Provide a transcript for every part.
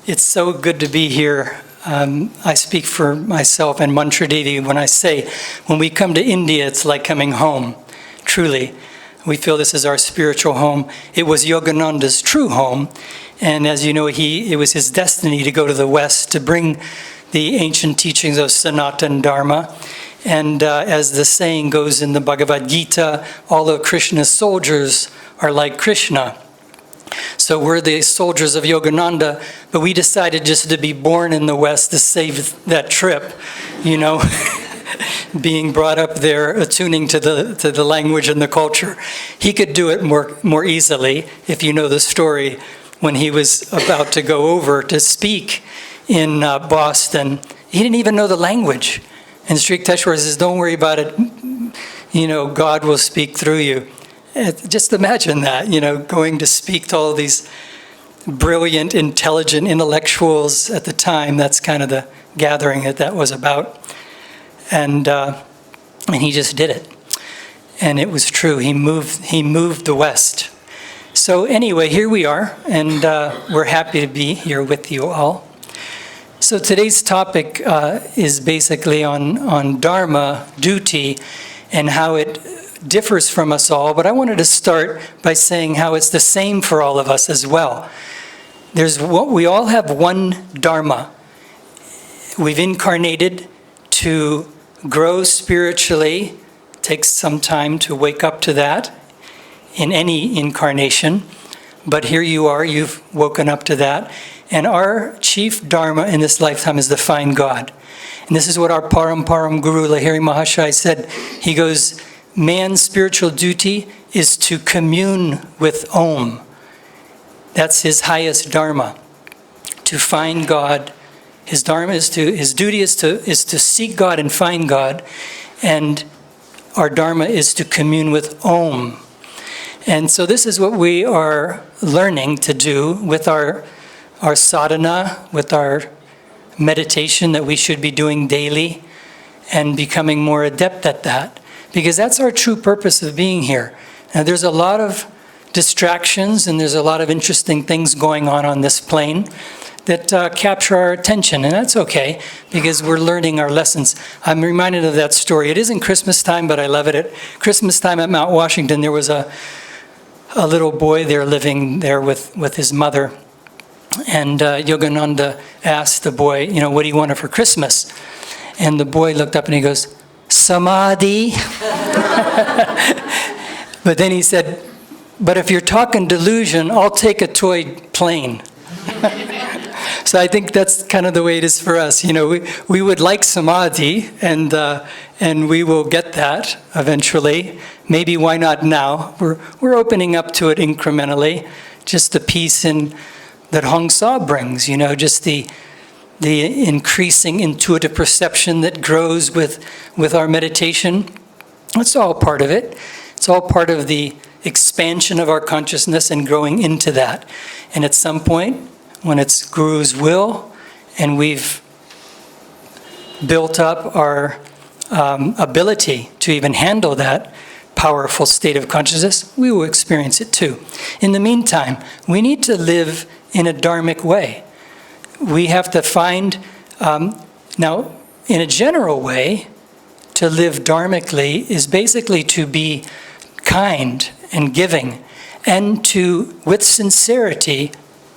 It's so good to be here. I speak for myself and Mantra Devi when I say, when we come to India, it's like coming home. Truly, we feel this is our spiritual home. It was Yogananda's true home, and as you know, it was his destiny to go to the West to bring the ancient teachings of Sanatana Dharma. And as the saying goes in the Bhagavad Gita, all of Krishna's soldiers are like Krishna. So we're the soldiers of Yogananda, but we decided just to be born in the West to save that trip, you know, being brought up there, attuning to the language and the culture. He could do it more easily, if you know the story, when he was about to go over to speak in Boston. He didn't even know the language. And Sri Yukteswar says, don't worry about it, you know, God will speak through you. Just imagine that, you know, going to speak to all these brilliant, intelligent intellectuals at the time. That's kind of the gathering that was about. And he just did it. And it was true. He moved the West. So anyway, here we are, and we're happy to be here with you all. So today's topic is basically on Dharma Duty and how it differs from us all, but I wanted to start by saying how it's the same for all of us as well. We all have one Dharma. We've incarnated to grow spiritually. It takes some time to wake up to that in any incarnation, but here you are, you've woken up to that. And our chief Dharma in this lifetime is to find God. And this is what our Param Guru Lahiri Mahashaya said. He goes, man's spiritual duty is to commune with Om. That's his highest dharma, to find God. His duty is to seek God and find God, and our dharma is to commune with Om. And so this is what we are learning to do with our sadhana, with our meditation that we should be doing daily, and becoming more adept at that. Because that's our true purpose of being here. Now, there's a lot of distractions and there's a lot of interesting things going on this plane that capture our attention, and that's okay because we're learning our lessons. I'm reminded of that story. It isn't Christmas time, but I love it. At Christmas time at Mount Washington, there was a little boy there living there with his mother. And Yogananda asked the boy, you know, what do you want for Christmas? And the boy looked up and he goes, Samadhi. But then he said, but if you're talking delusion, I'll take a toy plane. So I think that's kind of the way it is for us. You know, we would like Samadhi, and we will get that eventually. Maybe why not now? We're opening up to it incrementally. Just the peace that Hong Sa brings, you know, just the increasing intuitive perception that grows with our meditation. It's all part of it. It's all part of the expansion of our consciousness and growing into that. And at some point, when it's Guru's will, and we've built up our ability to even handle that powerful state of consciousness, we will experience it too. In the meantime, we need to live in a dharmic way. We have to find, now, in a general way, to live dharmically is basically to be kind and giving, and to, with sincerity,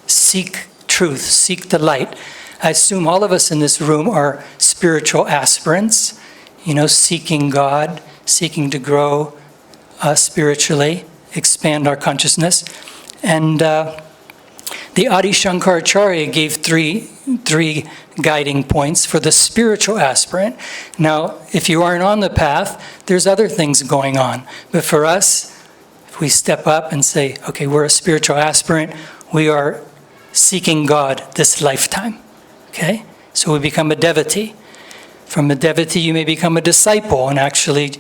seek truth, seek the light. I assume all of us in this room are spiritual aspirants, you know, seeking God, seeking to grow spiritually, expand our consciousness. And the Adi Shankaracharya gave three guiding points for the spiritual aspirant. Now, if you aren't on the path, there's other things going on. But for us, if we step up and say, okay, we're a spiritual aspirant, we are seeking God this lifetime. Okay? So we become a devotee. From a devotee, you may become a disciple and actually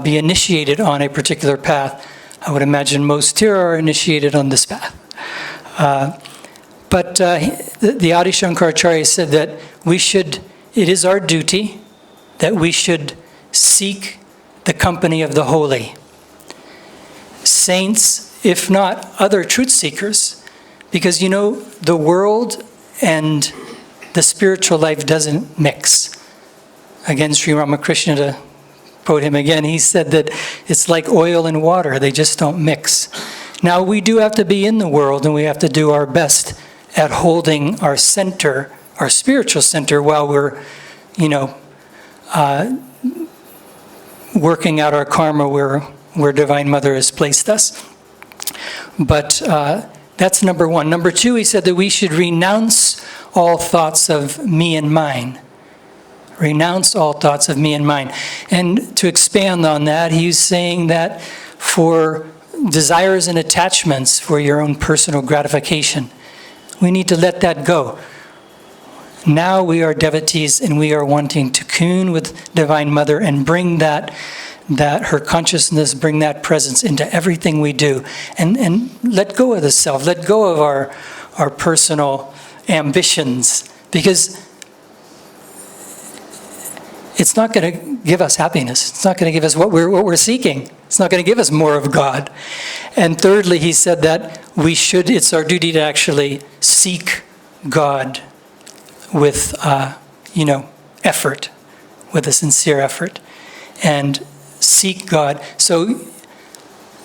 be initiated on a particular path. I would imagine most here are initiated on this path. But the Adi Shankaracharya said that it is our duty that we should seek the company of the holy. Saints, if not other truth seekers, because, you know, the world and the spiritual life doesn't mix. Again, Sri Ramakrishna, to quote him again, he said that it's like oil and water, they just don't mix. Now, we do have to be in the world, and we have to do our best at holding our center, our spiritual center, while we're, working out our karma where Divine Mother has placed us. But that's number one. Number two, he said that we should renounce all thoughts of me and mine. Renounce all thoughts of me and mine. And to expand on that, he's saying that for desires and attachments for your own personal gratification, we need to let that go. Now we are devotees, and we are wanting to commune with Divine Mother and bring that her consciousness, bring that presence into everything we do, and let go of the self, let go of our personal ambitions, because it's not going to give us happiness. It's not going to give us what we're seeking. It's not going to give us more of God. And thirdly, he said that it's our duty to actually seek God with, effort, with a sincere effort, and seek God. So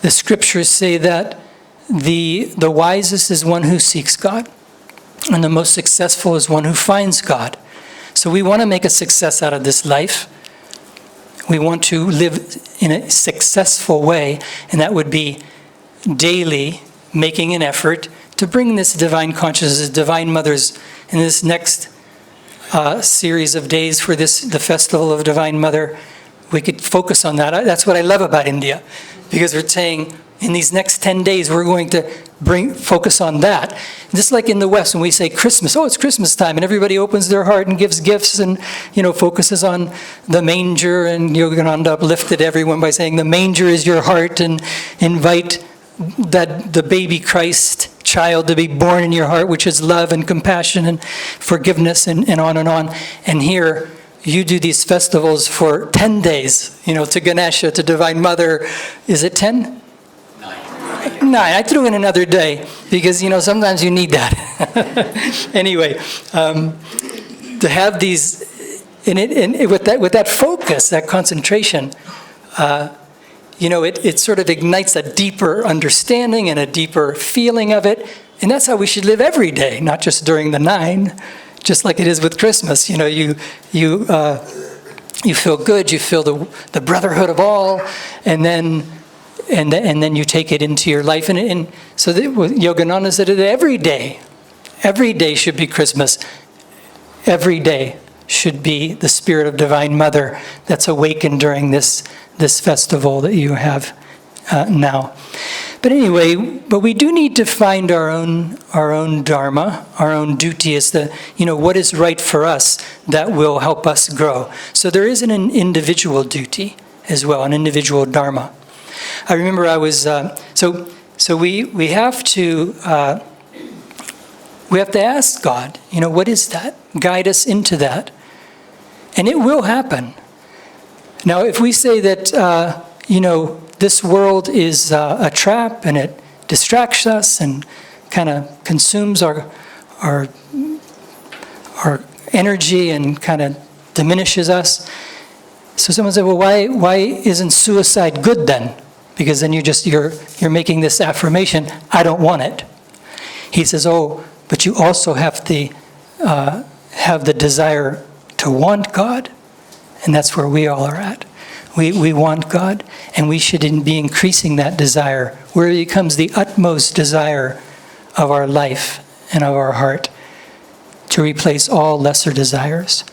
the scriptures say that the wisest is one who seeks God, and the most successful is one who finds God. So we want to make a success out of this life. We want to live in a successful way, and that would be daily making an effort to bring this divine consciousness, Divine Mother's, in this next series of days for the Festival of Divine Mother. We could focus on that. That's what I love about India, because we're saying in these next 10 days we're going to focus on that. Just like in the West, when we say Christmas, it's Christmas time, and everybody opens their heart and gives gifts and focuses on the manger, and Yogananda uplifted everyone by saying the manger is your heart, and invite the baby Christ child to be born in your heart, which is love and compassion and forgiveness, and on and on. And here you do these festivals for 10 days, to Ganesha, to Divine Mother. Is it 10? 9. I threw in another day because, sometimes you need that. Anyway, to have these, with that focus, that concentration, it sort of ignites a deeper understanding and a deeper feeling of it. And that's how we should live every day, not just during the 9, just like it is with Christmas. You feel good, you feel the brotherhood of all, and then you take it into your life. And so Yogananda said that every day should be Christmas. Every day should be the spirit of Divine Mother that's awakened during this festival that you have now. But anyway, we do need to find our own dharma, our own duty as what is right for us that will help us grow. So there is an individual duty as well, an individual dharma. I remember I was so we have to ask God, what is that? Guide us into that, and it will happen. Now, if we say that this world is a trap and it distracts us and kind of consumes our energy and kind of diminishes us. So someone said, well, why isn't suicide good then? Because then you're making this affirmation, I don't want it. He says, but you also have to have the desire to want God, and that's where we all are at. We want God, and we should be increasing that desire, where it becomes the utmost desire of our life and of our heart, to replace all lesser desires.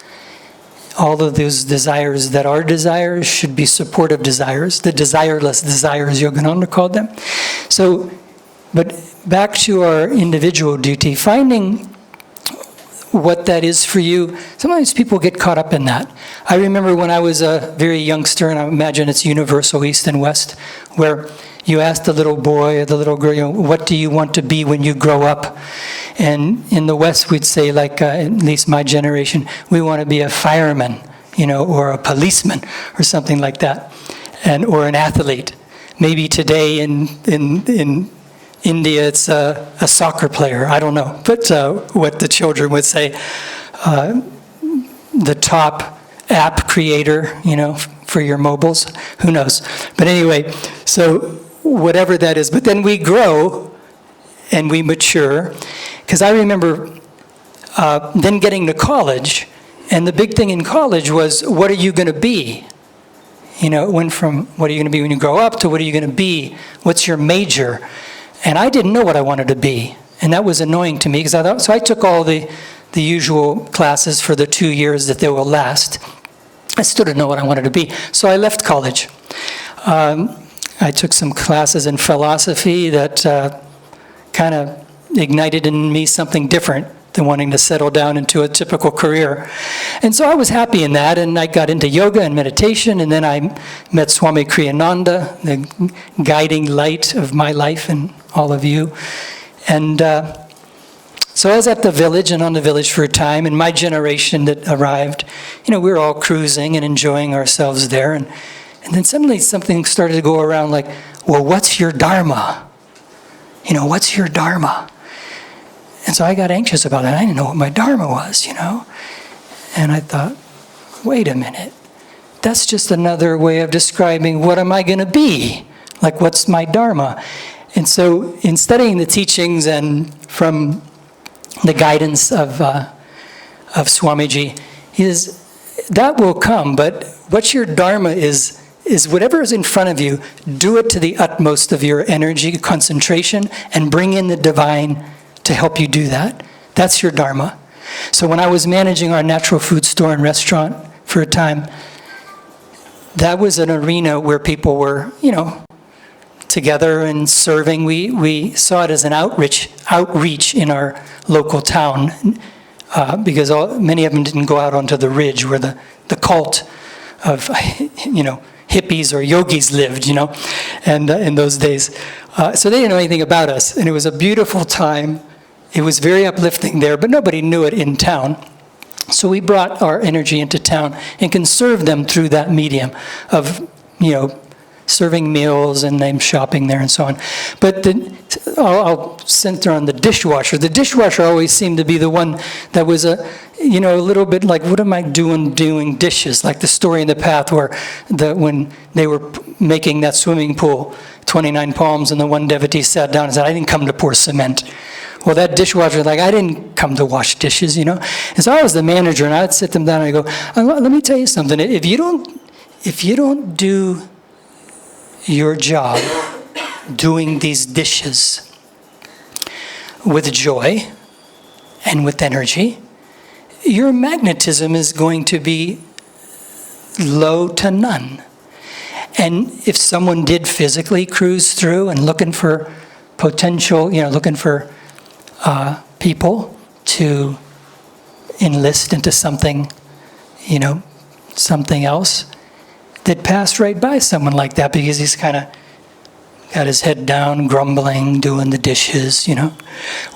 All of those desires that are desires should be supportive desires, the desireless desires, Yogananda called them. So, but back to our individual duty, finding what that is for you. Sometimes people get caught up in that. I remember when I was a very youngster, and I imagine it's universal, East and West, where you ask the little boy or the little girl, what do you want to be when you grow up? And in the West, we'd say, at least my generation, we want to be a fireman, or a policeman, or something like that, or an athlete. Maybe today in India, it's a soccer player. I don't know, but what the children would say, the top app creator, for your mobiles. Who knows? But anyway, so whatever that is. But then we grow and we mature. Because I remember then getting to college, and the big thing in college was, what are you going to be? It went from what are you going to be when you grow up to what are you going to be? What's your major? And I didn't know what I wanted to be. And that was annoying to me, because I took all the usual classes for the 2 years that they will last. I still didn't know what I wanted to be. So I left college. I took some classes in philosophy that kind of ignited in me something different than wanting to settle down into a typical career. And so I was happy in that, and I got into yoga and meditation, and then I met Swami Kriyananda, the guiding light of my life and all of you. And so I was at the village and on the village for a time, and my generation that arrived, we were all cruising and enjoying ourselves there, and then suddenly something started to go around like, well, what's your Dharma? What's your Dharma? And so I got anxious about that. I didn't know what my Dharma was, And I thought, wait a minute. That's just another way of describing what am I going to be? Like, what's my Dharma? And so in studying the teachings and from the guidance of Swamiji, that will come, but what your Dharma is whatever is in front of you, do it to the utmost of your energy, concentration, and bring in the divine to help you do that. That's your Dharma. So when I was managing our natural food store and restaurant for a time, that was an arena where people were, together and serving. We saw it as an outreach in our local town, because many of them didn't go out onto the ridge where the cult of, hippies or yogis lived, and in those days. So they didn't know anything about us, and it was a beautiful time. It was very uplifting there, but nobody knew it in town. So we brought our energy into town and can serve them through that medium of, serving meals and them shopping there and so on. But I'll center on the dishwasher. The dishwasher always seemed to be the one that was a little bit like, what am I doing dishes? Like the story in the path where when they were making that swimming pool, 29 palms, and the one devotee sat down and said, I didn't come to pour cement. Well, that dishwasher, I didn't come to wash dishes, And so I was the manager, and I would sit them down and I go, let me tell you something. If you don't do your job doing these dishes with joy and with energy, your magnetism is going to be low to none. And if someone did physically cruise through and looking for potential, looking for people to enlist into something, something else, that passed right by someone like that because he's kind of got his head down, grumbling, doing the dishes,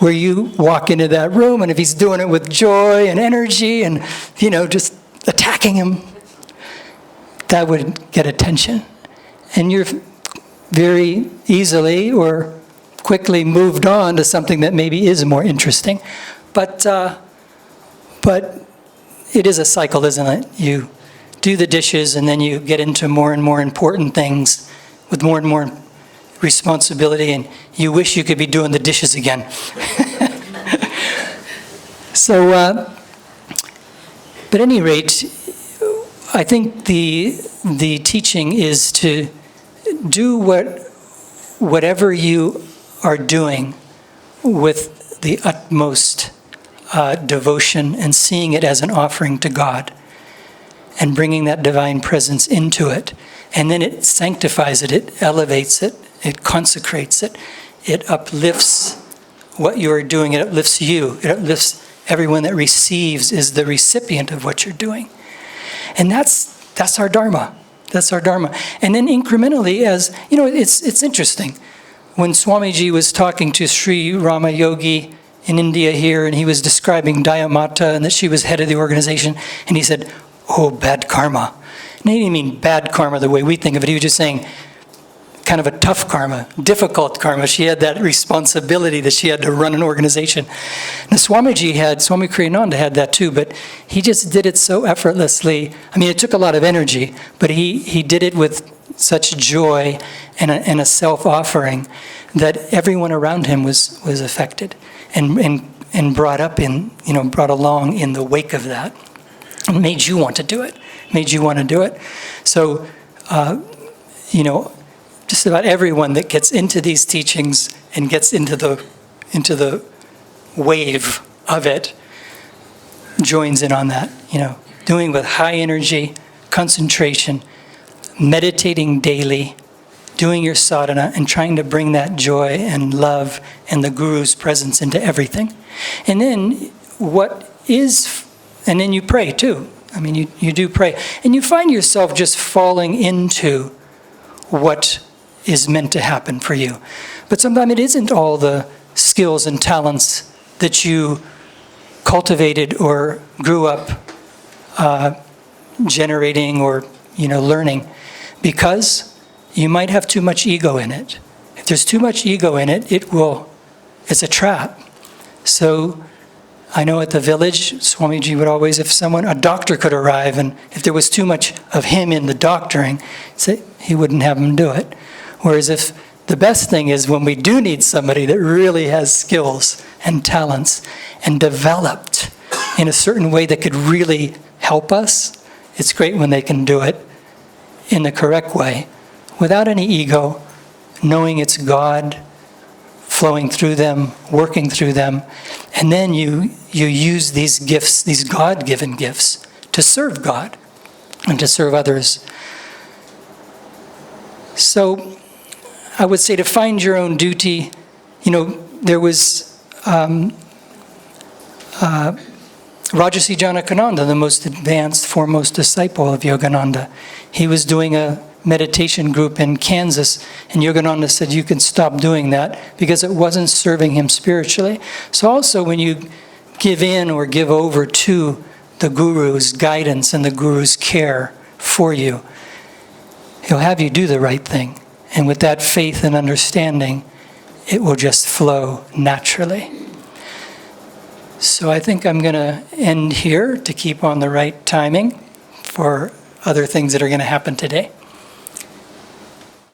Where you walk into that room, and if he's doing it with joy and energy and, just attacking him, that would get attention. And you're very easily or quickly moved on to something that maybe is more interesting. But it is a cycle, isn't it? You do the dishes, and then you get into more and more important things with more and more responsibility, and you wish you could be doing the dishes again. So, but at any rate, I think the teaching is to do whatever you are doing with the utmost devotion and seeing it as an offering to God and bringing that divine presence into it. And then it sanctifies it, it elevates it, it consecrates it, it uplifts what you are doing, it uplifts you, it uplifts everyone that receives, is the recipient of what you're doing. And that's our Dharma. That's our Dharma. And then incrementally, as, it's interesting. When Swamiji was talking to Sri Rama Yogi in India here, and he was describing Dayamata and that she was head of the organization, and he said, oh, bad karma. And he didn't mean bad karma the way we think of it. He was just saying, kind of a tough karma, difficult karma. She had that responsibility that she had to run an organization. Now Swami Kriyananda had that too, but he just did it so effortlessly. I mean, it took a lot of energy, but he did it with such joy and a self-offering that everyone around him was affected and brought along in the wake of that. It made you want to do it. So, just about everyone that gets into these teachings and gets into the wave of it joins in on that, doing with high energy, concentration, meditating daily, doing your sadhana, and trying to bring that joy and love and the Guru's presence into everything. And then and then you pray too. I mean, you do pray. And you find yourself just falling into what is meant to happen for you. But sometimes it isn't all the skills and talents that you cultivated or grew up generating or learning, because you might have too much ego in it. If there's too much ego in it, it's a trap. So I know at the village, Swamiji would always, a doctor could arrive, and if there was too much of him in the doctoring, he wouldn't have him do it. Whereas if the best thing is when we do need somebody that really has skills and talents and developed in a certain way that could really help us, it's great when they can do it in the correct way, without any ego, knowing it's God flowing through them, working through them, and then you use these gifts, these God-given gifts, to serve God and to serve others. So I would say to find your own duty, there was Rajarsi Janakananda, the most advanced, foremost disciple of Yogananda. He was doing a meditation group in Kansas, and Yogananda said you can stop doing that because it wasn't serving him spiritually. So also when you give in or give over to the Guru's guidance and the Guru's care for you, he'll have you do the right thing. And with that faith and understanding, it will just flow naturally. So I think I'm going to end here to keep on the right timing for other things that are going to happen today.